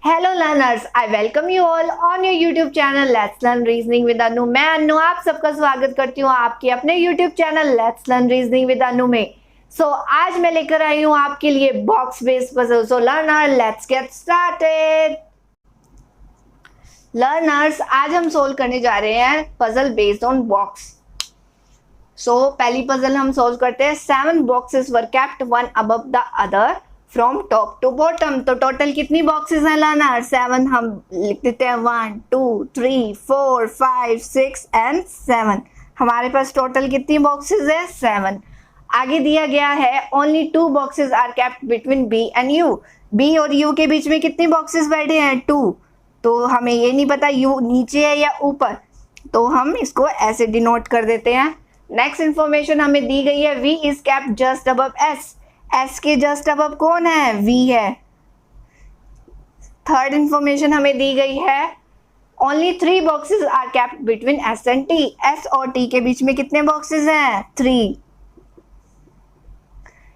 Hello learners, I welcome you all on your YouTube channel let's learn reasoning with Anu. मैं अनु आप सबका स्वागत करती हूँ आपके अपने YouTube channel let's learn reasoning with Anu में। आज मैं लेकर आई हूँ आपके लिए box based puzzle. So learner let's get started. Learners, आज हम सोल्व करने जा रहे हैं पजल बेस्ड ऑन बॉक्स। पहली पजल हम सोल्व करते हैं। 7 boxes were kept one above the other from top to bottom. तो टोटल कितनी बॉक्सेस हैं लर्नर? 7। हम लिख देते हैं 1 2 3 4 5 6 एंड 7। हमारे पास टोटल कितनी बॉक्सेस है? 7। आगे दिया गया है only 2 boxes are kept between B and U. B और यू के बीच में कितनी बॉक्सेस बैठे हैं? 2। तो हमें ये नहीं पता यू नीचे है या ऊपर, तो हम इसको ऐसे डिनोट कर देते हैं। नेक्स्ट इंफॉर्मेशन हमें दी गई है V is kept just above S। S के जस्ट अबव कौन है? V है। थर्ड इंफॉर्मेशन हमें दी गई है only 3 boxes are kept between S and T। S और T के बीच में कितने बॉक्सेस हैं? 3।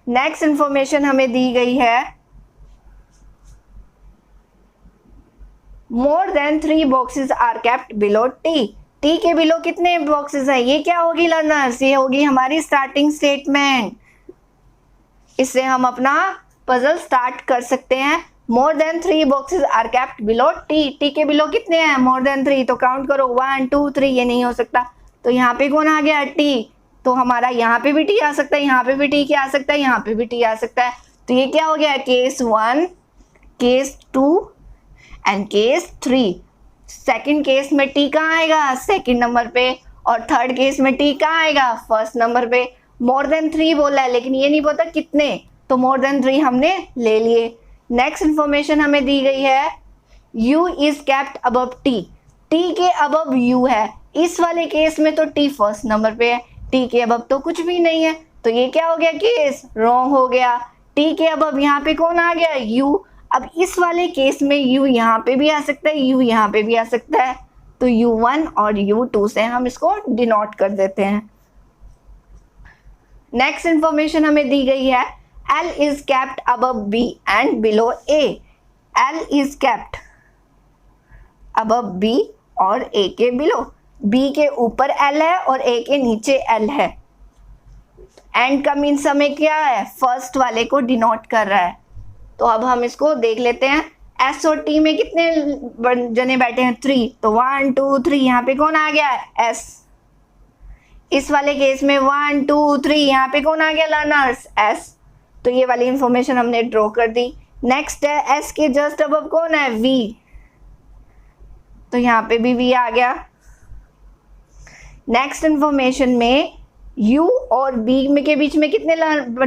नेक्स्ट इंफॉर्मेशन हमें दी गई है more than 3 boxes are kept below T। T के बिलो कितने बॉक्सेस हैं? ये क्या होगी लर्नर्स? ये होगी हमारी स्टार्टिंग स्टेटमेंट। इससे हम अपना पजल स्टार्ट कर सकते हैं। More than 3 boxes are kept below T। T के बिलो कितने हैं? More than 3। तो काउंट करो 1 2 3। ये नहीं हो सकता, तो यहाँ पे कौन आ गया? T। तो हमारा यहाँ पे भी T आ सकता है, यहाँ पे भी T क्या आ सकता है? यहाँ पे भी T आ सकता है। तो ये क्या हो गया? Case 1, case 2 and case 3। Second case में T कहाँ आएगा? सेकंड नंबर पे। और थर्ड केस में T कहाँ आएगा? फर्स्ट नंबर पे। मोर देन 3 बोला है, लेकिन ये नहीं पता कितने, तो मोर देन 3 हमने ले लिए। नेक्स्ट इंफॉर्मेशन हमें दी गई है U is kept above T। T के अबव U है। इस वाले केस में तो T फर्स्ट नंबर पे है, T के अबव तो कुछ भी नहीं है, तो ये क्या हो गया? केस रॉन्ग हो गया। T के अबव यहाँ पे कौन आ गया? U। अब इस वाले केस में U यहाँ पे भी आ सकता है, U यहाँ पे भी आ सकता है, तो U1 और U2 से हम इसको डिनोट कर देते हैं। नेक्स्ट इंफॉर्मेशन हमें दी गई है L is kept above B and below A। L is kept above B और A के बिलो। B के ऊपर L है और A के नीचे L है। एंड का मीन्स हमें क्या है? फर्स्ट वाले को डिनोट कर रहा है। तो अब हम इसको देख लेते हैं। S और T में कितने जने बैठे हैं? 3। तो 1 2 3। यहाँ पे कौन आ गया? S। इस वाले केस में 1 2 3। यहाँ पे कौन आ गया लर्नर्स? S। तो ये वाली इंफॉर्मेशन हमने ड्रॉ कर दी। नेक्स्ट है S के जस्ट अबव कौन है? V। तो यहाँ पे भी V आ गया। नेक्स्ट इंफॉर्मेशन में U और B में के बीच में कितने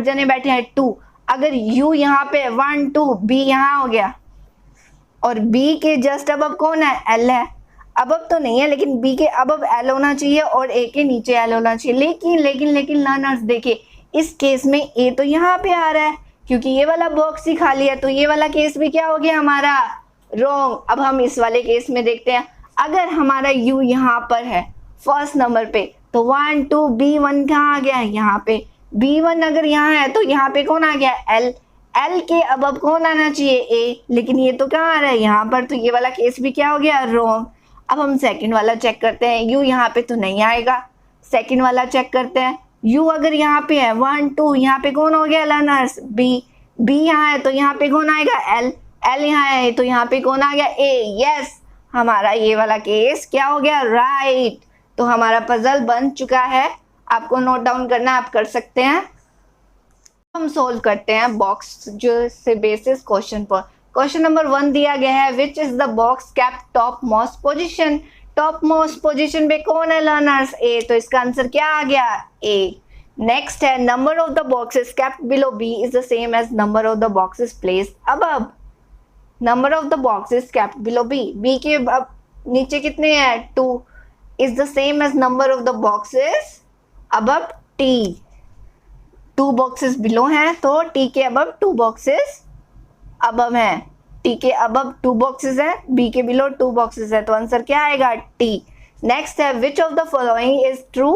जने बैठे हैं? 2। अगर U यहाँ पे 1 2, B यहाँ हो गया, और B के जस्ट अबव कौन है? L है। अबव तो नहीं है, लेकिन B के अबव L होना चाहिए और A के नीचे L होना चाहिए। लेकिन लर्नर्स देखिए, इस केस में A तो यहाँ पे आ रहा है, क्योंकि ये वाला बॉक्स ही खाली है, तो ये वाला केस भी क्या हो गया हमारा? रॉन्ग। अब हम इस वाले केस में देखते हैं। अगर हमारा U यहाँ पर है फर्स्ट नंबर पे, तो 1 2 B1 कहाँ आ गया? यहाँ पे। B1 अगर यहाँ है तो यहाँ पे कौन आ गया? L। L के अबव कौन आना चाहिए? A। लेकिन ये तो कहाँ आ रहा है? यहाँ पर। तो ये वाला केस भी क्या हो गया? रॉन्ग। अब हम सेकंड वाला चेक करते हैं। U यहाँ पे तो नहीं आएगा। सेकंड वाला चेक करते हैं। U अगर यहाँ पे है 1 2, यहाँ पे कौन हो गया लर्नर्स? B। B यहाँ है तो यहाँ पे कौन आएगा? L। L यहाँ है तो यहाँ पे कौन आ गया? A। यस, हमारा ये वाला केस क्या हो गया? राइट। तो हमारा पजल बन चुका है। आपको नोट डाउन करना, आप कर सकते हैं। हम सोल्व करते हैं बॉक्स जो से बेसिस क्वेश्चन पर। क्वेश्चन नंबर 1 दिया गया है which is the box kept top most position. Top most position पे कौन है लर्नर्स? A। तो इसका आंसर क्या आ गया? A। नेक्स्ट है number of the boxes kept below B is the same as number of the boxes placed above. Number of the boxes kept below B। B के नीचे कितने हैं? 2 is the same as number of the boxes above T। 2 boxes below हैं, तो T के above 2 boxes above हैं। T के above 2 boxes हैं, B के बिलो 2 बॉक्सेस है, तो आंसर क्या आएगा? T। नेक्स्ट है which of the following is true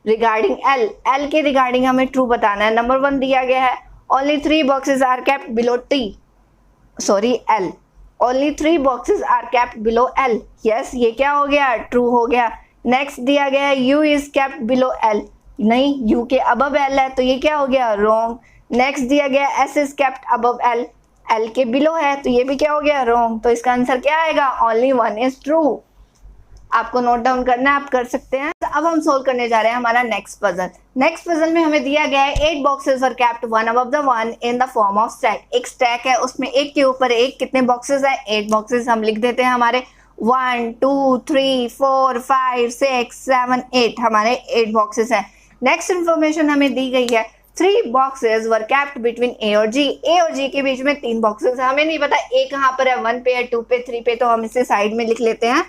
regarding L। L के रिगार्डिंग हमें ट्रू बताना है। नंबर 1 दिया गया है only 3 boxes are kept below T, sorry L। Only 3 boxes are kept below L. Yes, ये क्या हो गया, ट्रू हो गया। नेक्स्ट दिया गया है you is kept below L, नहीं यू के अबव एल है तो ये क्या हो गया, रॉन्ग। नेक्स्ट दिया गया S is kept above L, L के बिलो है तो ये भी क्या हो गया, रॉन्ग। तो इसका आंसर क्या आएगा, ओनली 1 इज ट्रू। आपको नोट डाउन करना है, आप कर सकते हैं। अब हम सोल्व करने जा रहे हैं हमारा नेक्स्ट पजल। नेक्स्ट पजल में हमें दिया गया है 8 boxes were kept one above the one in the form of stack. एक स्टैक है, उसमें एक के ऊपर एक कितने बॉक्सेस है, 8 बॉक्सेस। हम लिख देते हैं हमारे 1 2 3 4 5 6 7 8 हमारे 8 बॉक्सेस हैं। नेक्स्ट इन्फॉर्मेशन हमें दी गई है 3 boxes were kept between A और जी। ए और जी के बीच में 3 बॉक्सेस है। हमें नहीं पता ए कहाँ पर है, 1 पे है, 2 पे, 3 पे, तो हम इसे साइड में लिख लेते हैं।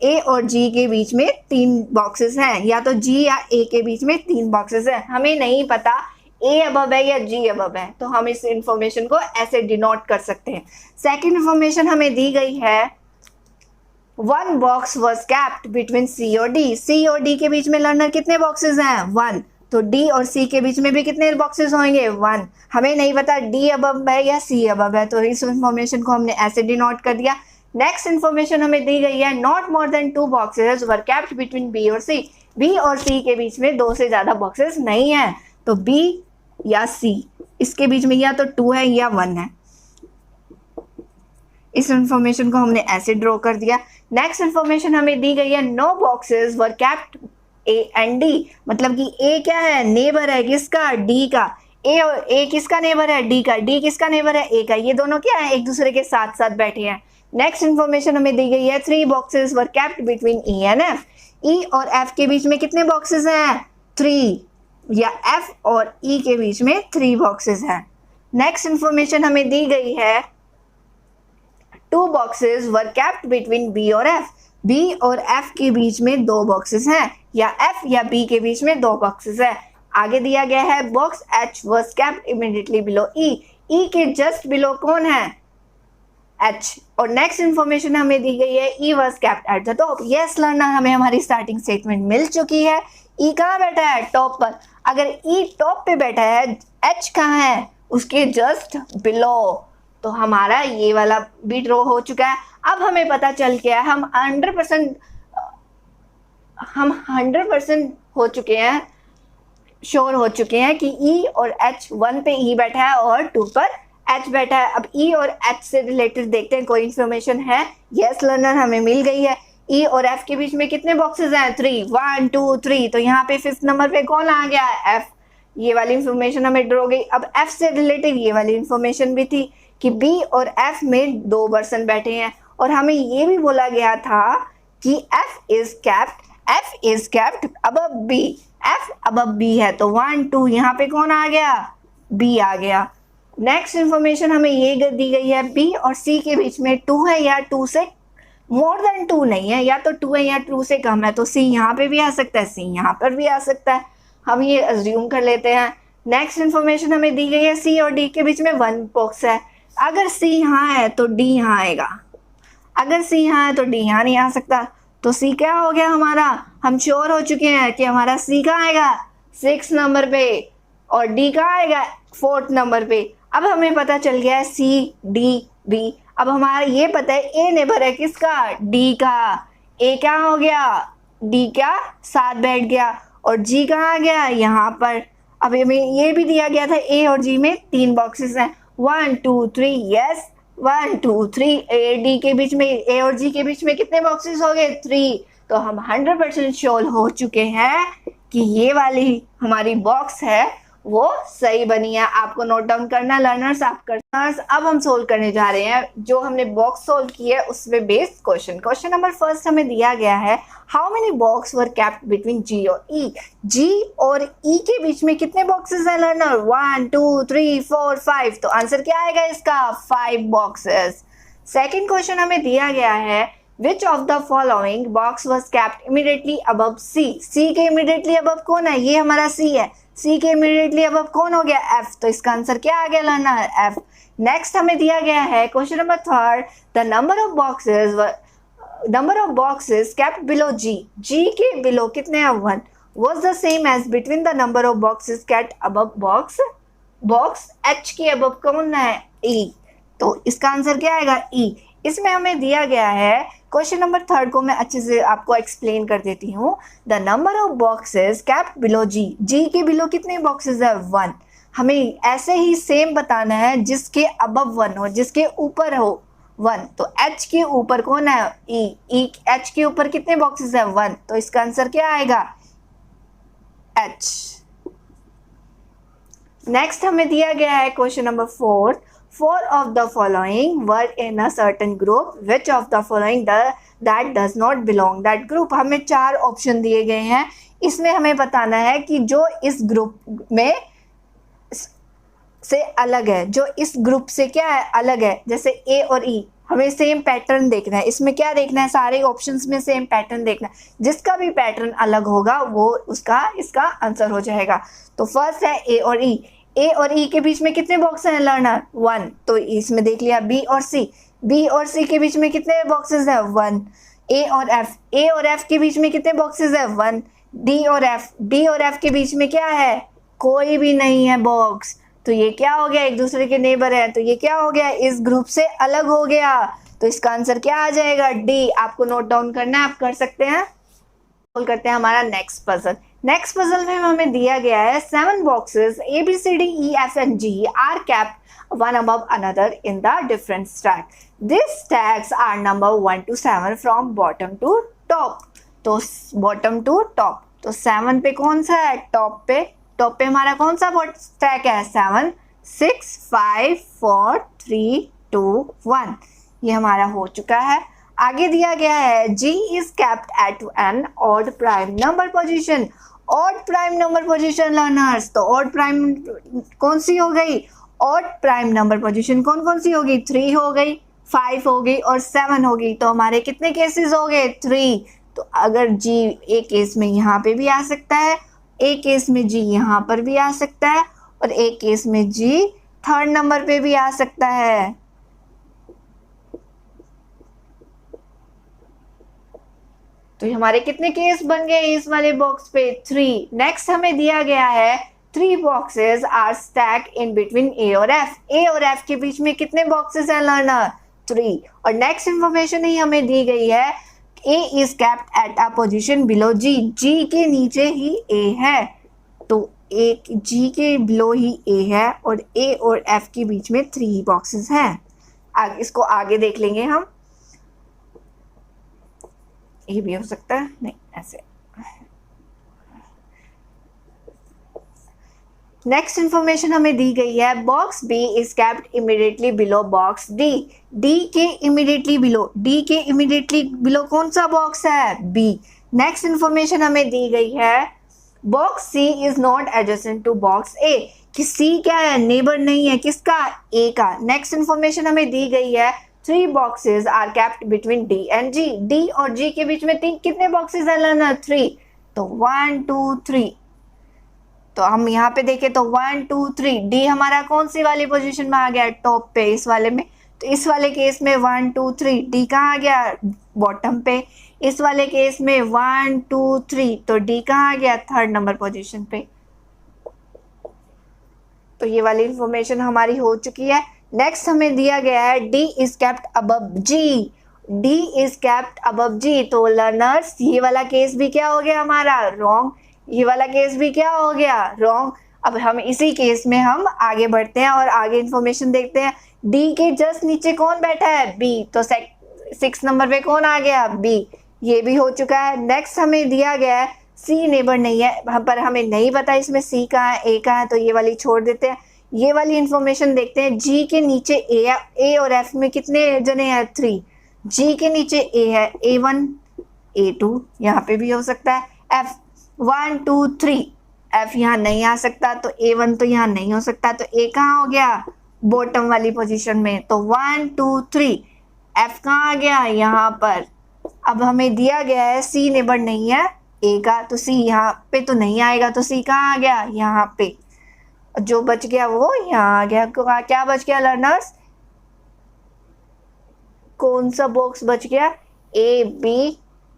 ए और जी के बीच में 3 बॉक्सेस हैं, या तो जी या ए के बीच में 3 बॉक्सेस हैं। हमें नहीं पता ए अबव है या जी अबव है, तो हम इस इंफॉर्मेशन को ऐसे डिनोट कर सकते हैं। सेकंड इंफॉर्मेशन हमें दी गई है 1 box was kept between C और डी। सी और डी के बीच में लर्नर कितने बॉक्सेस हैं, 1, तो डी और सी के बीच में भी कितने बॉक्सेस होंगे, 1। हमें नहीं पता डी अबव है या सी अबव है, तो इस इंफॉर्मेशन को हमने ऐसे डिनोट कर दिया। नेक्स्ट इन्फॉर्मेशन हमें दी गई है not more than 2 boxes were kept between B और सी। बी और सी के बीच में 2 से ज्यादा बॉक्सेस नहीं है, तो बी या सी इसके बीच में या तो 2 है या 1 है। इस इंफॉर्मेशन को हमने ऐसे ड्रॉ कर दिया। नेक्स्ट इन्फॉर्मेशन हमें दी गई है no boxes were kept A and D, मतलब कि ए क्या है, नेबर है किसका, डी का। ए किसका नेबर है, डी का। डी किसका नेबर है, ए का। ये दोनों क्या है, एक दूसरे के साथ साथ बैठे हैं। नेक्स्ट इन्फॉर्मेशन हमें दी गई है 3 boxes were kept between E and F. E और एफ के बीच में कितने बॉक्सेस हैं, 3, या एफ और ई के बीच में 3 बॉक्सेस हैं। नेक्स्ट इन्फॉर्मेशन हमें दी गई है 2 boxes were kept between B और एफ। बी और एफ के बीच में 2 बॉक्सेस हैं, या एफ या बी के बीच में 2 बॉक्सेस है। आगे दिया गया है box H was kept immediately below E. E के जस्ट बिलो कौन है, एच। और नेक्स्ट इन्फॉर्मेशन हमें दी गई है E was kept at the top. Yes learner, हमें हमारी स्टार्टिंग स्टेटमेंट मिल चुकी है। ई कहाँ बैठा है, टॉप पर। अगर ई टॉप पे बैठा है, एच कहाँ है, उसके जस्ट बिलो, तो हमारा ये वाला भी ड्रॉ हो चुका है। अब हमें पता चल गया है, हम 100% हो चुके हैं, श्योर हो चुके हैं कि ई और एच, 1 पे ई बैठा है और 2 पर एच बैठा है। अब ई और एच से रिलेटेड देखते हैं कोई इन्फॉर्मेशन है। यस लर्नर, हमें मिल गई है। ई और एफ के बीच में कितने बॉक्सेस हैं, 3, 1 2 3, तो यहाँ पे 5th नंबर पे कौन आ गया है, एफ। ये वाली इन्फॉर्मेशन हमें ड्रॉ गई। अब एफ से रिलेटेड ये वाली इन्फॉर्मेशन भी थी कि बी और एफ में 2 पर्सन बैठे हैं, और हमें ये भी बोला गया था कि F is kept above B. F above B है तो 1 2 यहाँ पे कौन आ गया, बी आ गया। नेक्स्ट इन्फॉर्मेशन हमें ये दी गई है बी और सी के बीच में 2 है या 2 से मोर देन 2 नहीं है, या तो 2 है या 2 से कम है, तो सी यहाँ पे भी आ सकता है, सी यहाँ पर भी आ सकता है। हम ये अज्यूम कर लेते हैं। नेक्स्ट इन्फॉर्मेशन हमें दी गई है सी और डी के बीच में 1 बॉक्स है। अगर सी यहाँ है तो डी यहाँ आएगा, अगर सी यहाँ है तो डी यहाँ नहीं आ सकता, तो सी क्या हो गया हमारा, हम श्योर हो चुके हैं कि हमारा सी कहाँ आएगा, 6 नंबर पे, और डी कहाँ आएगा, 4th नंबर पे। अब हमें पता चल गया है सी डी बी। अब हमारा ये पता है ए नेबर है किसका, डी का। ए क्या हो गया, डी क्या साथ बैठ गया, और जी कहाँ आ गया, यहाँ पर। अब हमें ये भी दिया गया था ए और जी में 3 बॉक्सेस हैं, 1 2 3, यस 1 2 3। ए डी के बीच में, ए और जी के बीच में कितने बॉक्सेस हो गए, 3। तो हम 100% श्योर हो चुके हैं कि ये वाली हमारी बॉक्स है वो सही बनी है। आपको नोट डाउन करना लर्नर्स, आप करना। अब हम सोल्व करने जा रहे हैं जो हमने बॉक्स सोल्व की है उसमें बेस्ड क्वेश्चन। क्वेश्चन नंबर 1 हमें दिया गया है how many box were kept between जी और ई। जी और ई के बीच में कितने बॉक्सेस हैं लर्नर, 1 2 3 4 5, तो आंसर क्या आएगा इसका, 5 बॉक्सेस। सेकेंड क्वेश्चन हमें दिया गया है Which of the following box was kept immediately above C? C के immediately above कौन है, ये हमारा C है। C के immediately above कौन हो गया, F, तो इसका आंसर क्या आ गया लर्नर, F। नेक्स्ट हमें दिया गया है question number 3, the number of boxes kept below G। G के below कितने हैं, 1, was the same as between the number of boxes kept above box H के above कौन है, E, तो इसका आंसर क्या आएगा, E। इसमें हमें दिया गया है क्वेश्चन नंबर 3 को मैं अच्छे से आपको एक्सप्लेन कर देती हूँ। The number of boxes kept below G, G के बिलो कितने बॉक्सेस है 1। हमें ऐसे ही सेम बताना है जिसके अबव 1 हो, जिसके ऊपर हो 1। तो H के ऊपर कौन है E, H के ऊपर कितने बॉक्सेस है 1, तो इसका आंसर क्या आएगा H। नेक्स्ट हमें दिया गया है question number 4, 4 of the following were in a certain group, which of the following that does not belong that group. हमें 4 ऑप्शन दिए गए हैं, इसमें हमें बताना है कि जो इस ग्रुप में से अलग है, जो इस ग्रुप से क्या है अलग है। जैसे ए और ई, हमें सेम पैटर्न देखना है, इसमें क्या देखना है सारे ऑप्शंस में सेम पैटर्न देखना है, जिसका भी पैटर्न अलग होगा वो उसका इसका आंसर हो जाएगा। तो फर्स्ट है ए और ई, ए और ई के बीच में कितने बॉक्स हैं लर्नर 1, तो इसमें देख लिया बी और सी, बी और सी के बीच में कितने बॉक्सेस है 1। ए और एफ, ए और एफ के बीच में कितने बॉक्सेस है 1। डी और एफ, डी और एफ के बीच में क्या है कोई भी नहीं है बॉक्स, तो ये क्या हो गया एक दूसरे के नेबर है, तो ये क्या हो गया इस ग्रुप से अलग हो गया। तो इसका आंसर क्या आ जाएगा डी। आपको नोट डाउन करना है, आप कर सकते हैं। सोल्व करते हैं हमारा नेक्स्ट पजल। नेक्स्ट पजल में हमें दिया गया है 7 boxes A B C D E F and G are kept one above another in the different stack. This stacks are number 1 to 7 from bottom to top. तो bottom to top, तो 7 पे कौन सा है टॉप पे, top पे हमारा कौन सा स्टैक है 7 6 5 4 3 2 1, ये हमारा हो चुका है। आगे दिया गया है G is kept at an odd prime number position, odd prime number position learners। तो odd prime कौन सी हो गई, odd prime number position कौन कौन सी होगी 3 हो गई, 5 हो गई और 7 हो गई। तो हमारे कितने केसेस हो गए 3। तो अगर G एक केस में यहाँ पे भी आ सकता है, एक केस में G यहाँ पर भी आ सकता है और एक केस में G 3rd नंबर पे भी आ सकता है। तो हमारे कितने केस बन गए इस वाले बॉक्स पे 3। नेक्स्ट हमें दिया गया है 3 boxes are stack in between A और एफ, ए और एफ के बीच में कितने बॉक्सेस हैं लर्नर 3। और नेक्स्ट इंफॉर्मेशन ही हमें दी गई है A is kept at a position below G, G के नीचे ही ए है, तो ए जी के बिलो ही ए है और ए और एफ के बीच में 3 बॉक्सेस हैं। इसको आगे देख लेंगे हम, ये भी हो सकता है नहीं ऐसे। नेक्स्ट इंफॉर्मेशन हमें दी गई है box B is kept immediately below box D, D के इमीडिएटली बिलो, डी के इमीडिएटली बिलो कौन सा बॉक्स है बी। नेक्स्ट इंफॉर्मेशन हमें दी गई है box C is not adjacent to box A, कि सी क्या है नेबर नहीं है किसका ए का। नेक्स्ट इंफॉर्मेशन हमें दी गई है 3 boxes are kept between D and G, D और G के बीच में कितने बॉक्सेस है लर्नर 3, तो 1 2 3। तो हम यहाँ पे देखें तो 1 2 3, D हमारा कौन सी वाली पोजीशन में आ गया टॉप पे इस वाले में, तो इस वाले केस में 1 2 3 D कहाँ आ गया बॉटम पे, इस वाले केस में 1 2 3 तो D कहाँ आ गया 3rd नंबर पोजीशन पे। तो ये वाली इंफॉर्मेशन हमारी हो चुकी है। नेक्स्ट हमें दिया गया है D is kept above G, D is kept above G। तो लर्नर्स ये वाला केस भी क्या हो गया हमारा रॉन्ग, ये वाला केस भी क्या हो गया रॉन्ग। अब हम इसी केस में हम आगे बढ़ते हैं और आगे इंफॉर्मेशन देखते हैं। D के जस्ट नीचे कौन बैठा है B, तो 6 नंबर पे कौन आ गया B, ये भी हो चुका है। नेक्स्ट हमें दिया गया है C नेबर नहीं है, पर हमें नहीं पता इसमें C कहाँ है A कहाँ है, तो ये वाली छोड़ देते हैं। ये वाली इंफॉर्मेशन देखते हैं G के नीचे A और F में कितने जने हैं 3, G के नीचे A है A1 A2 यहाँ पे भी हो सकता है, F 1 2 3 F यहाँ नहीं आ सकता, तो A1 तो यहाँ नहीं हो सकता, तो A कहाँ हो गया बॉटम वाली पोजीशन में, तो 1 2 3 F कहाँ आ गया यहाँ पर। अब हमें दिया गया है C नेबर नहीं है A का, तो C यहाँ पे तो नहीं आएगा, तो C कहाँ आ गया यहाँ पे, जो बच गया वो यहाँ आ गया। क्या बच गया लर्नर्स, कौन सा बॉक्स बच गया A B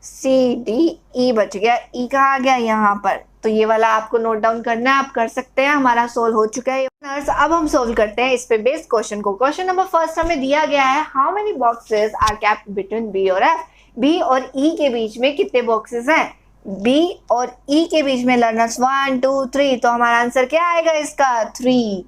C D E बच गया, E कहाँ आ गया यहाँ पर, तो ये वाला आपको नोट डाउन करना है, आप कर सकते हैं। हमारा सोल्व हो चुका है। अब हम सोल्व करते हैं इस पे बेस्ड क्वेश्चन को। क्वेश्चन नंबर फर्स्ट हमें दिया गया है, how many boxes are kept between B और एफ। बी और ई के बीच में कितने बॉक्सेस हैं? बी और ई के बीच में लर्नर्स 1 2 3, तो हमारा आंसर क्या आएगा इसका? 3।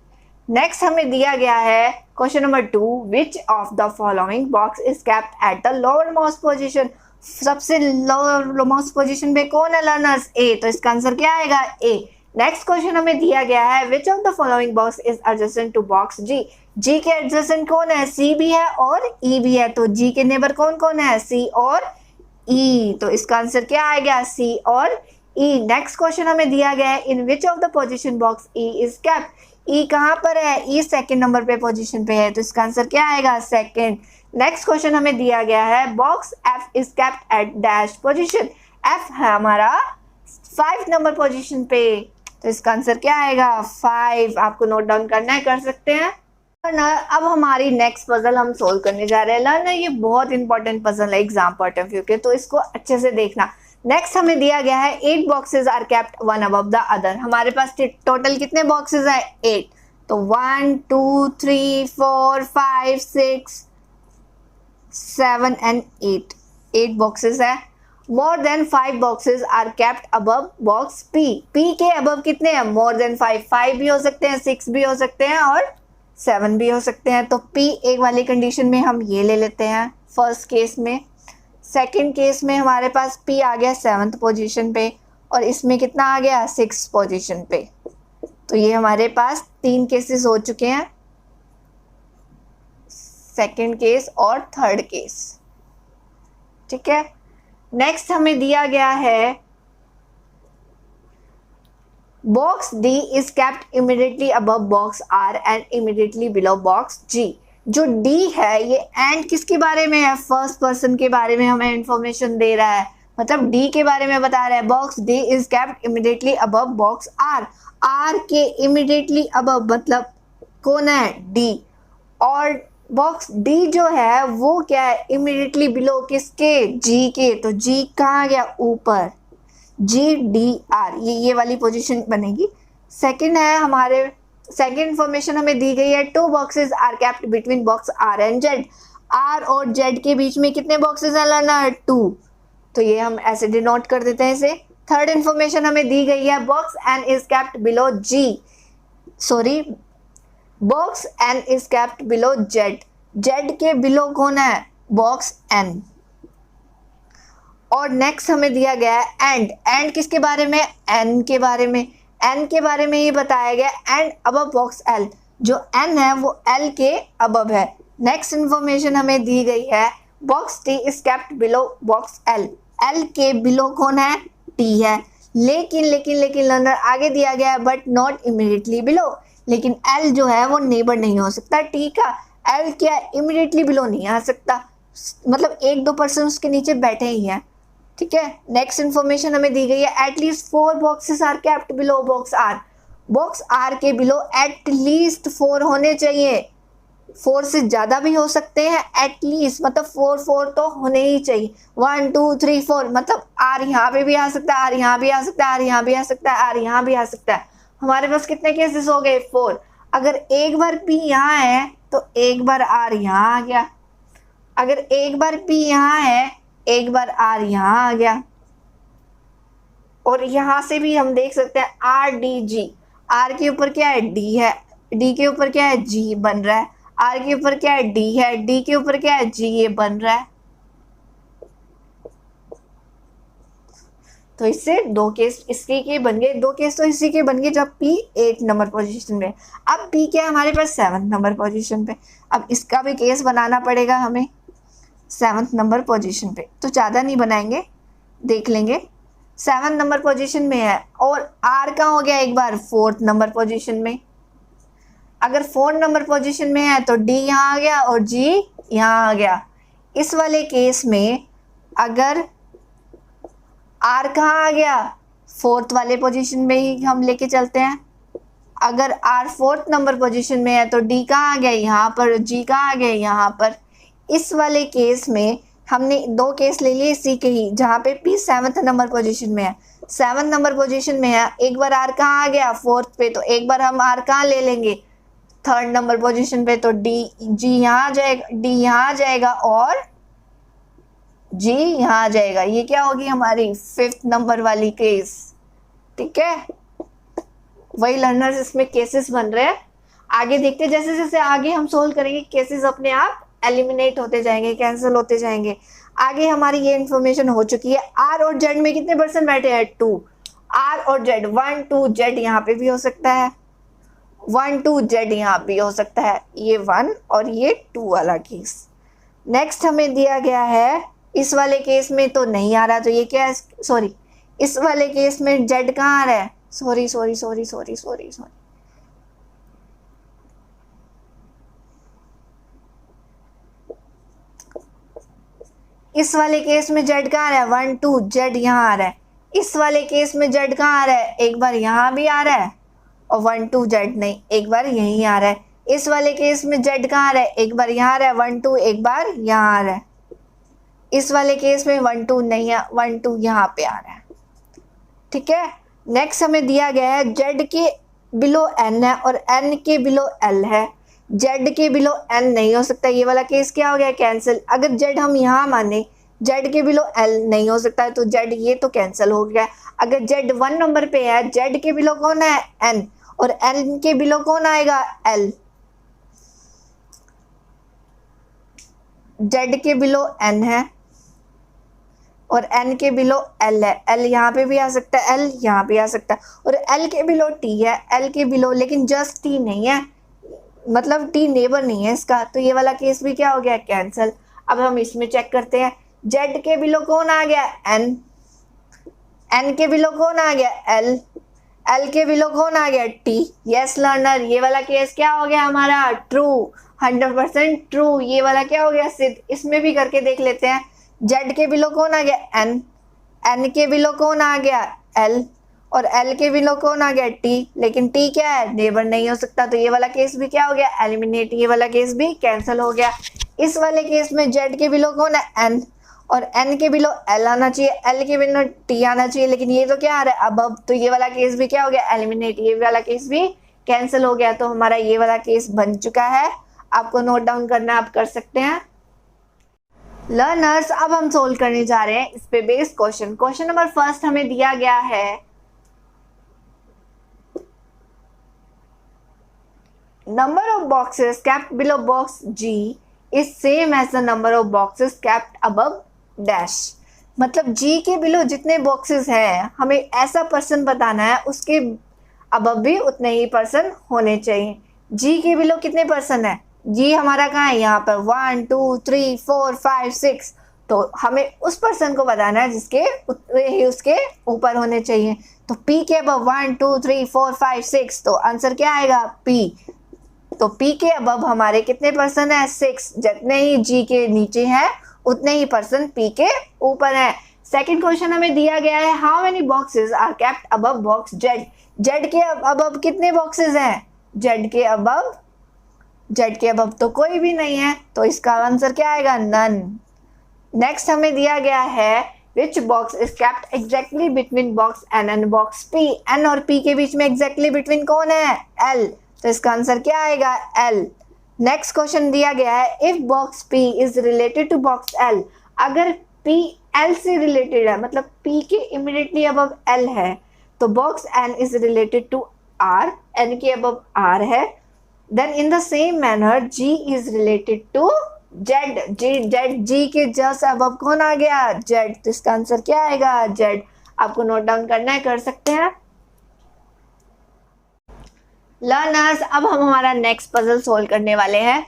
नेक्स्ट हमें दिया गया है question number 2, which of the following box is kept at the lower most position. सबसे लोअर मोस्ट पोजीशन पे कौन है लर्नर्स? ए, तो इसका आंसर क्या आएगा? ए। नेक्स्ट क्वेश्चन हमें दिया गया है, which of the following box is adjacent to box G. G के एडजेसेंट कौन है? सी भी है और ई भी है, तो जी के नेबर कौन कौन है? सी और ई, तो इसका आंसर क्या आएगा? सी और ई। नेक्स्ट क्वेश्चन हमें दिया गया है, in which of the position box E is kept. E कहाँ पर है? ई सेकंड नंबर पे पोजीशन पे है, तो इसका आंसर क्या आएगा? सेकंड। नेक्स्ट क्वेश्चन हमें दिया गया है, box F is kept at dash position. F है हमारा 5 नंबर पोजीशन पे, तो इसका आंसर क्या आएगा? 5। आपको नोट डाउन करना है, कर सकते हैं। अब हमारी नेक्स्ट पजल हम सोल्व करने जा रहे हैं। लर्नर ये बहुत इंपॉर्टेंट पजल है एग्जाम पॉइंट ऑफ व्यू के, तो इसको अच्छे से देखना। नेक्स्ट हमें दिया गया है 8 boxes are kept one above the other. हमारे पास टोटल कितने बॉक्सेस है? 8। तो 1 2 3 4 5 6 7 एंड 8 बॉक्सेस है। More than 5 boxes are kept above box P. P के अबव कितने हैं? मोर देन 5 भी हो सकते हैं, 6 भी हो सकते हैं और 7 भी हो सकते हैं। तो पी एक वाली कंडीशन में हम ये ले लेते हैं फर्स्ट केस में। सेकंड केस में हमारे पास पी आ गया 7th पोजीशन पे और इसमें कितना आ गया? 6th पोजीशन पे। तो ये हमारे पास 3 केसेस हो चुके हैं, सेकंड केस और थर्ड केस। ठीक है। नेक्स्ट हमें दिया गया है, box D is kept immediately above box R and immediately below box G. जो डी है ये एंड किसके बारे में है? फर्स्ट पर्सन के बारे में हमें इंफॉर्मेशन दे रहा है, मतलब डी के बारे में बता रहा है। Box D is kept immediately above box R. R के इमीडिएटली अबव मतलब कौन है? डी। और बॉक्स डी जो है वो क्या है? इमीडिएटली बिलो किसके? जी के। तो जी कहाँ गया? ऊपर। जी डी आर, ये वाली पोजीशन बनेगी। सेकंड है हमारे, सेकंड इंफॉर्मेशन हमें दी गई है, 2 boxes are kept between box R and Z. R और जेड के बीच में कितने बॉक्सेस हैं लर्नर? 2। तो ये हम ऐसे डिनोट कर देते हैं इसे। थर्ड इंफॉर्मेशन हमें दी गई है, box N is kept below G, sorry box N is kept below Z. Z के बिलो कौन है? Box N. और नेक्स्ट हमें दिया गया है एंड। एंड किसके बारे में? एन के बारे में। एन के बारे में ये बताया गया एंड अबव बॉक्स एल। जो एन है वो एल के अबव है। नेक्स्ट इंफॉर्मेशन हमें दी गई है, box T is kept below box L. L के बिलो कौन है? टी है। लेकिन लेकिन लेकिन लर्नर आगे दिया गया है बट नॉट इमीडिएटली बिलो। लेकिन एल जो है वो नेबर नहीं हो सकता टी का। एल क्या इमीडिएटली बिलो नहीं आ सकता, मतलब 1-2 पर्सन उसके नीचे बैठे ही हैं। ठीक है। नेक्स्ट इंफॉर्मेशन हमें दी गई है, at least 4 boxes are kept below box R. Box R के बिलो एटलीस्ट 4 होने चाहिए। 4 से ज़्यादा भी हो सकते हैं, एटलीस्ट मतलब 4 तो होने ही चाहिए। 1 2 3 4 मतलब आर यहाँ पे भी आ सकता है, आर यहाँ भी आ सकता है, आर यहाँ भी आ सकता है, आर यहाँ भी आ सकता है। हमारे पास कितने केसेस हो गए? 4। अगर एक बार पी यहाँ है तो एक बार आर यहाँ आ गया। अगर एक बार पी यहाँ है एक बार आर यहाँ आ गया। और यहाँ से भी हम देख सकते हैं आर डी जी। आर के ऊपर क्या है? डी है। डी के ऊपर क्या है? जी बन रहा है। आर के ऊपर क्या है? डी है। डी के ऊपर क्या है? जी, ये बन रहा है। तो इससे 2 केस इसके के बन गए, 2 केस तो इसी के बन गए जब पी 8 नंबर पोजीशन में। अब पी क्या है हमारे पास? 7th नंबर पोजीशन पे। अब इसका भी केस बनाना पड़ेगा हमें 7th नंबर पोजीशन पे। तो ज़्यादा नहीं बनाएंगे, देख लेंगे। 7th नंबर पोजीशन में है और आर कहाँ हो गया? एक बार 4th नंबर पोजीशन में। अगर 4th नंबर पोजीशन में है तो डी यहाँ आ गया और जी यहाँ आ गया। इस वाले केस में अगर आर कहाँ आ गया? 4th वाले पोजीशन में ही हम लेके चलते हैं। अगर आर 4th नंबर पोजीशन में है तो डी कहाँ आ गया? यहाँ पर। जी कहाँ आ गया? यहाँ पर। इस वाले केस में हमने 2 केस ले लिए इसी के ही, जहाँ पे पी 7th नंबर पोजीशन में है। 7 नंबर पोजीशन में है, एक बार आर कहाँ आ गया, 4th पे, तो एक बार हम आर कहाँ ले लेंगे, 3rd नंबर पोजीशन पे, तो डी जी यहाँ आ जाएगा, डी यहाँ आ जाएगा और जी यहाँ आ जाएगा। ये क्या होगी हमारी 5th नंबर वाली केस। ठीक है, वही लर्नर्स इसमें केसेस बन रहे हैं। आगे देखते हैं, जैसे जैसे आगे हम सोल्व करेंगे केसेस अपने आप एलिमिनेट होते जाएंगे, कैंसिल होते जाएंगे। आगे हमारी ये इंफॉर्मेशन हो चुकी है। आर और जेड में कितने परसेंट बैठे हैं, 2। आर और जेड 1 2 जेड यहाँ पे भी हो सकता है, 1 2 जेड यहाँ भी हो सकता है, ये 1 और ये 2 वाला केस। नेक्स्ट हमें दिया गया है, इस वाले केस में तो नहीं आ रहा, तो ये क्या है, सॉरी इस वाले केस में जेड कहाँ आ रहा है, sorry sorry sorry sorry sorry sorry इस वाले केस में जेड कहाँ आ रहा है, 1 2 जेड यहाँ आ रहा है। इस वाले केस में जेड कहाँ आ रहा है, एक बार यहाँ भी आ रहा है और 1 2 जेड नहीं, एक बार यहीं आ रहा है। इस वाले केस में जेड कहाँ आ रहा है, एक बार यहाँ आ रहा है 1 2, एक बार यहाँ आ रहा है। इस वाले केस में 1 2 नहीं है, 1 2 यहाँ पे आ रहा है। ठीक है, नेक्स्ट हमें दिया गया है जेड के बिलो एन है और एन के बिलो एल है। जेड के बिलो एन नहीं हो सकता, ये वाला केस क्या हो गया, कैंसिल। अगर जेड हम यहाँ माने, जेड के बिलो एल नहीं हो सकता है, तो जेड ये तो कैंसिल हो गया। अगर जेड 1 नंबर पे है, जेड के बिलो कौन है, एन, और एन के बिलो कौन आएगा, एल। जेड के बिलो एन है और एन के बिलो एल है, एल यहाँ पे भी आ सकता है, एल यहाँ पे आ सकता है, और एल के बिलो टी है, एल के बिलो, लेकिन जस्ट टी नहीं है, मतलब टी नेबर नहीं है इसका, तो ये वाला केस भी क्या हो गया, कैंसिल। अब हम इसमें चेक करते हैं, जेड के बिलो कौन आ गया, एन, एन के बिलो कौन आ गया, एल, एल के बिलो कौन आ गया, टी। यस लर्नर, ये वाला केस क्या हो गया हमारा, ट्रू, 100% ट्रू। ये वाला क्या हो गया, सिद्ध। इसमें भी करके देख लेते हैं, जेड के बिलो कौन आ गया, एन, एन के बिलो कौन आ गया, एल, और एल के बिलो कौन आ गया, टी, लेकिन टी क्या है, नेबर नहीं हो सकता, तो ये वाला केस भी क्या हो गया, एलिमिनेट, ये वाला केस भी कैंसिल हो गया। इस वाले केस में जेड के बिलो कौन है, एन, और एन के बिलो एल आना चाहिए, एल के बिलो टी आना चाहिए, लेकिन ये तो क्या आ रहा है, अब, तो ये वाला केस भी क्या हो गया, एलिमिनेट, ये वाला केस भी कैंसिल हो गया। तो हमारा ये वाला केस बन चुका है। आपको नोट डाउन करना, आप कर सकते हैं। लर्नर्स, अब हम सोल्व करने जा रहे हैं इस पे based question. Question number first हमें दिया गया है, number of boxes kept below box G is same as the number of boxes kept above dash। मतलब G के बिलो जितने बॉक्सेस हैं, हमें ऐसा पर्सन बताना है, उसके अबव भी उतने ही पर्सन होने चाहिए। G के बिलो कितने पर्सन है, G हमारा कहाँ है, यहाँ पर 1 2 3 4 5 6, तो हमें उस पर्सन को बताना है जिसके उतने ही उसके ऊपर होने चाहिए। तो P के अबव 1 2 3 4 5 6, तो आंसर क्या आएगा, P। तो P के अबव हमारे कितने पर्सन है, 6, जितने ही G के नीचे हैं उतने ही पर्सन P के ऊपर है। सेकंड क्वेश्चन हमें दिया गया है, how many boxes are kept above box Z. Z के अबव कितने बॉक्सेस हैं, जेड के अबव तो कोई भी नहीं है, तो इसका आंसर क्या आएगा, नन। नेक्स्ट हमें दिया गया है, which box is kept exactly between box N and box P। N और P के बीच में एग्जैक्टली बिटवीन कौन है, L, तो इसका आंसर क्या आएगा, L। नेक्स्ट क्वेश्चन दिया गया है, if box P is related to box L। अगर P L से रिलेटेड है, मतलब P के इमीडिएटली अबव L है, तो box N is related to R, N के अबव R है। Then in the same manner G is related to Z, G के जस्ट अबव कौन आ गया, Z, तो इसका आंसर क्या आएगा, Z। आपको नोट डाउन करना है, कर सकते हैं। लर्नर्स, अब हम हमारा नेक्स्ट पजल सोल्व करने वाले हैं।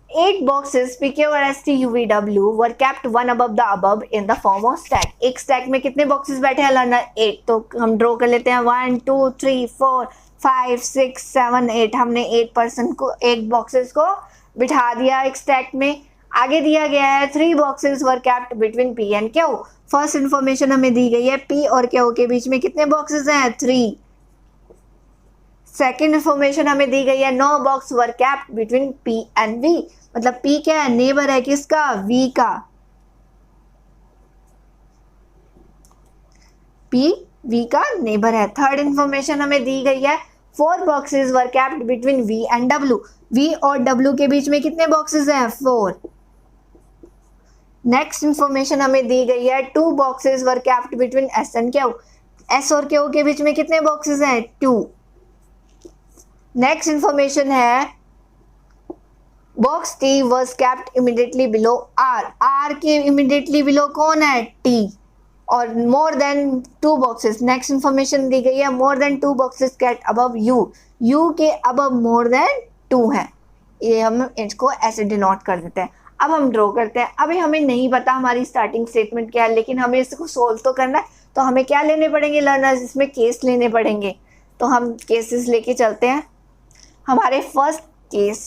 8 boxes PQ और STUVW were kept one above the above in the form of stack। एक स्टैक में कितने बॉक्सेस बैठे हैं लर्नर, 8, तो हम ड्रॉ कर लेते हैं 1 2 3 4 5 6 7 8। हमने 8 पर्सन को 8 बॉक्सेस को बिठा दिया एक स्टैक में। आगे दिया गया है 3 boxes were kept between P and Q। First information हमें दी गई है, P और Q के बीच में कितने बॉक्सेस हैं, 3। सेकेंड इन्फॉर्मेशन हमें दी गई है, no box were kept between P and V। मतलब P क्या है, नेबर है किसका, V का। P V का नेबर है। थर्ड इंफॉर्मेशन हमें दी गई है 4 boxes were kept between V and W। V और W के बीच में कितने बॉक्सेस हैं? 4। नेक्स्ट इंफॉर्मेशन हमें दी गई है 2 boxes were kept between S and Q। S और Q के बीच में कितने बॉक्सेस हैं? 2। नेक्स्ट इंफॉर्मेशन है box T was kept immediately below R। R के इमीडिएटली बिलो कौन है? T। और more than 2 boxes. Next information दी गई है more than 2 boxes kept above U। U के अबव मोर देन 2 है। ये हम इसको ऐसे डिनोट कर देते हैं। अब हम ड्रॉ करते हैं। अभी हमें नहीं पता हमारी स्टार्टिंग स्टेटमेंट क्या है, लेकिन हमें इसको सोल्व तो करना है। तो हमें क्या लेने पड़ेंगे लर्नर्स? इसमें केस लेने पड़ेंगे। तो हम केसेस लेके चलते हैं। हमारे first case,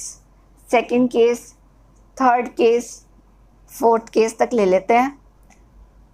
second case, third case, fourth case तक ले लेते हैं।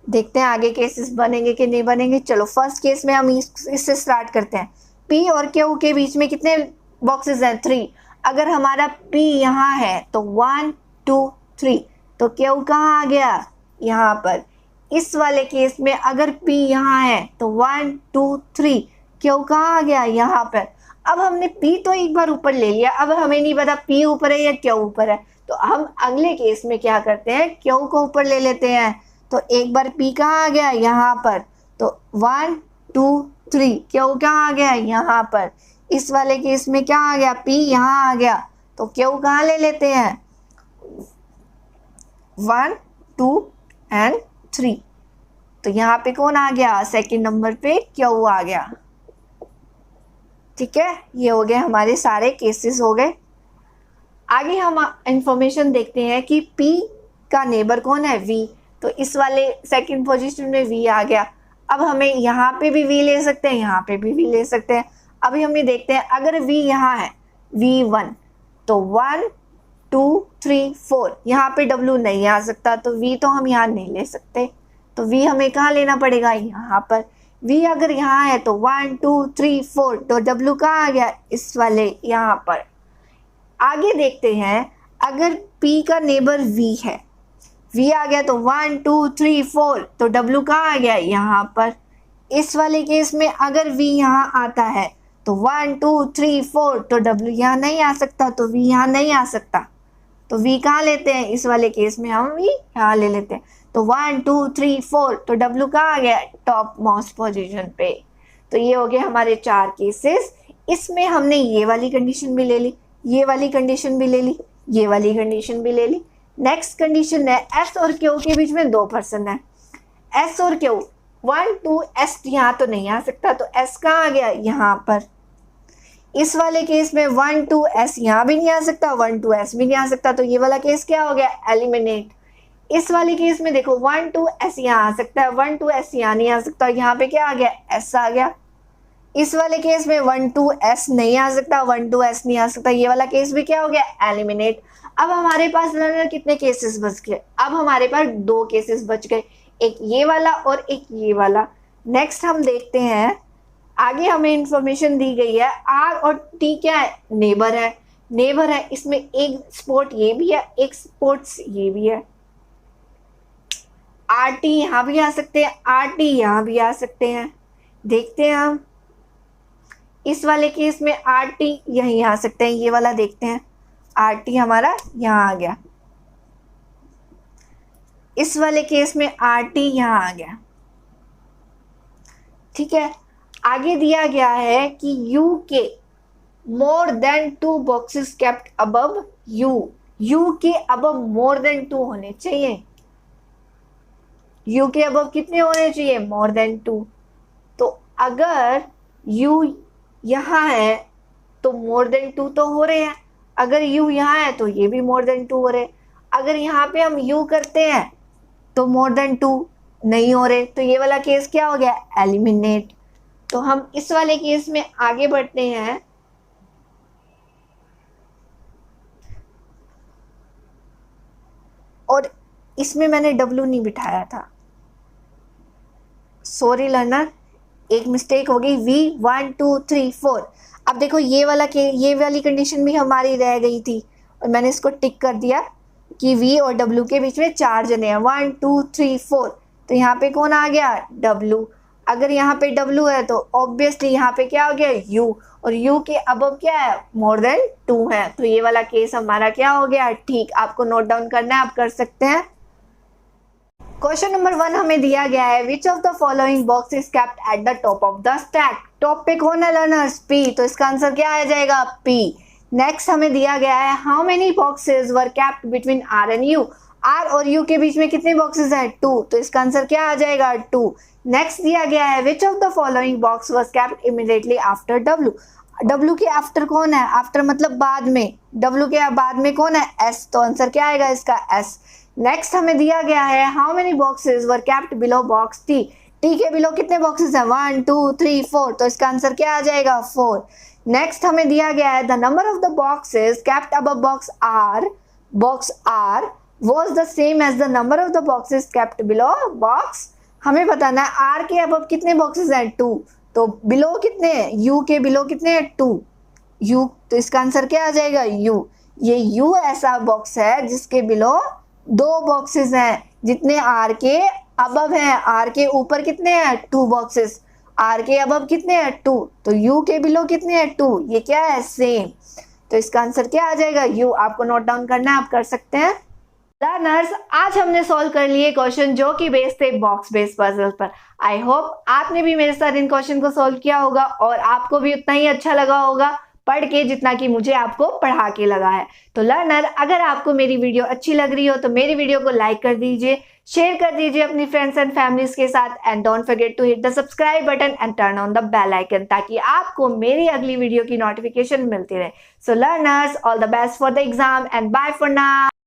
देखते हैं आगे केसेस बनेंगे कि नहीं बनेंगे। चलो फर्स्ट केस में हम इससे स्टार्ट करते हैं। P और Q के बीच में कितने बॉक्सेस हैं? 3। अगर हमारा P यहाँ है तो 1 2 3, तो Q कहाँ आ गया? यहाँ पर। इस वाले केस में अगर P यहाँ है तो 1 2 3, Q कहाँ आ गया? यहाँ पर। अब हमने P तो एक बार ऊपर ले लिया, अब हमें नहीं पता P ऊपर है या Q ऊपर है। तो हम अगले केस में क्या करते हैं? Q को ऊपर ले लेते हैं। तो एक बार P कहाँ आ गया? यहाँ पर। तो 1 2 3, Q कहाँ आ गया? यहाँ पर। इस वाले केस में क्या आ गया? P यहाँ आ गया। तो Q कहाँ ले लेते हैं? 1 2 एंड 3। तो यहाँ पे कौन आ गया? सेकंड नंबर पे Q आ गया। ठीक है, ये हो गए हमारे सारे केसेस हो गए। आगे हम इंफॉर्मेशन देखते हैं कि P का नेबर कौन है? V। तो इस वाले सेकंड पोजीशन में V आ गया। अब हमें यहाँ पे भी V ले सकते हैं, यहाँ पे भी V ले सकते हैं। अभी हमें देखते हैं अगर V यहाँ है V1, तो 1 2 3 4, यहाँ पे W नहीं आ सकता, तो V तो हम यहाँ नहीं ले सकते। तो V हमें कहाँ लेना पड़ेगा? यहाँ पर। V अगर यहाँ है तो 1 2 3 4, तो W कहाँ आ गया? इस वाले यहाँ पर। आगे देखते हैं अगर P का नेबर V है, V आ गया तो 1 2 3 4, तो W कहाँ आ गया? यहाँ पर। इस वाले केस में अगर V यहाँ आता है तो 1 2 3 4, तो W यहाँ नहीं आ सकता, तो V यहाँ नहीं आ सकता। तो V कहाँ लेते हैं? इस वाले केस में हम V यहाँ ले लेते हैं। तो 1 2 3 4, तो W कहाँ आ गया? टॉप मोस्ट पोजीशन पे। तो ये हो गए हमारे 4 केसेस। इसमें हमने ये वाली कंडीशन भी ले ली, ये वाली कंडीशन भी ले ली, ये वाली कंडीशन भी ले ली। नेक्स्ट कंडीशन है S और Q के बीच में 2 पर्सन है। S और Q 1 2, S यहाँ तो नहीं आ सकता, तो S कहाँ आ गया? यहाँ पर। इस वाले केस में 1 2 S यहाँ भी नहीं आ सकता, 1 2 S भी नहीं आ सकता, तो ये वाला केस क्या हो गया? एलिमिनेट। इस वाले केस में देखो 1 2 S यहाँ आ सकता है, 1 2 S यहाँ नहीं आ सकता, यहाँ पे क्या आ गया? S आ गया। इस वाले केस में 1 2 S नहीं आ सकता, 1 2 S नहीं आ सकता, ये वाला केस भी क्या हो गया? एलिमिनेट। अब हमारे पास लर्नर कितने केसेस बच गए? अब हमारे पास 2 केसेस बच गए, एक ये वाला और एक ये वाला। नेक्स्ट हम देखते हैं आगे हमें इंफॉर्मेशन दी गई है R और T क्या है? नेबर है। नेबर है, इसमें एक स्पॉट ये भी है, एक स्पॉट्स ये भी है। RT यहाँ भी आ सकते हैं, RT यहाँ भी आ सकते हैं। देखते हैं हम इस वाले केस में RT यहीं आ सकते हैं, ये वाला देखते हैं। RT हमारा यहाँ आ गया। इस वाले केस में RT यहाँ आ गया। ठीक है, आगे दिया गया है कि U के मोर than 2 boxes kept above U। U के अबव मोर देन 2 होने चाहिए। U के अबव कितने होने चाहिए? मोर देन 2। तो अगर U यहाँ है तो मोर देन 2 तो हो रहे हैं, अगर U यहाँ है तो ये भी मोर देन 2 हो रहे हैं। अगर यहाँ पे हम U करते हैं तो मोर देन 2 नहीं हो रहे, तो ये वाला केस क्या हो गया? एलिमिनेट। तो हम इस वाले केस में आगे बढ़ते हैं। और इसमें मैंने W नहीं बिठाया था, सॉरी लर्नर, एक मिस्टेक हो गई। V 1 2 3 4। अब देखो ये वाली कंडीशन भी हमारी रह गई थी और मैंने इसको टिक कर दिया कि V और W के बीच में 4 जने हैं, 1 2 3 4। तो यहाँ पे कौन आ गया? W। अगर यहाँ पे W है तो ऑब्वियसली यहाँ पे क्या हो गया U, और U के अबव क्या है, मोर देन 2 है, तो ये वाला केस हमारा क्या हो गया, ठीक। आपको नोट डाउन करना है, आप कर सकते हैं। क्वेश्चन नंबर 1 हमें दिया गया है, which of the following box is kept at the top of the stack. Top पे कौन है लर्नर्स, P, तो इसका आंसर क्या आ जाएगा, P। नेक्स्ट हमें दिया गया है, how many boxes were kept between R and U। R और U के बीच में कितने बॉक्सेस हैं, 2, तो इसका आंसर क्या आ जाएगा, 2। नेक्स्ट दिया गया है, which of the following box was kept immediately after W। W के आफ्टर कौन है, आफ्टर मतलब बाद में, W के बाद में कौन है, S, तो आंसर क्या आएगा इसका, S। नेक्स्ट हमें दिया गया है, how many boxes were kept below box T। T के बिलो कितने बॉक्सेस हैं, 1 2 3 4, तो इसका आंसर क्या आ जाएगा, 4। नेक्स्ट हमें दिया गया है, the number of the boxes kept above box R was the same as the number of the boxes kept below box। हमें बताना है R के अबव कितने बॉक्सेस हैं, 2, तो बिलो कितने हैं, U के बिलो कितने हैं, 2, U, तो इसका आंसर क्या आ जाएगा, U। ये U ऐसा बॉक्स है जिसके बिलो 2 बॉक्सेस हैं, जितने R के अबव हैं, R के ऊपर कितने हैं, 2 बॉक्सेस, R के अबव कितने हैं, 2, तो U के बिलो कितने हैं, 2, ये क्या है, सेम, तो इसका आंसर क्या आ जाएगा, U। आपको नोट डाउन करना है, आप कर सकते हैं। लर्नर्स, आज हमने सॉल्व कर लिए क्वेश्चन जो कि बेस्ड थे बॉक्स बेस्ड पजल पर। आई होप आपने भी मेरे साथ इन क्वेश्चन को सॉल्व किया होगा और आपको भी उतना ही अच्छा लगा होगा पढ़ के जितना कि मुझे आपको पढ़ा के लगा है। तो लर्नर, अगर आपको मेरी वीडियो अच्छी लग रही हो तो मेरी वीडियो को लाइक कर दीजिए, शेयर कर दीजिए अपनी फ्रेंड्स एंड फैमिलीज के साथ, and don't forget to hit the subscribe button and turn on the bell icon, ताकि आपको मेरी अगली वीडियो की नोटिफिकेशन मिलती रहे। So learners, all the best for the exam and bye for now.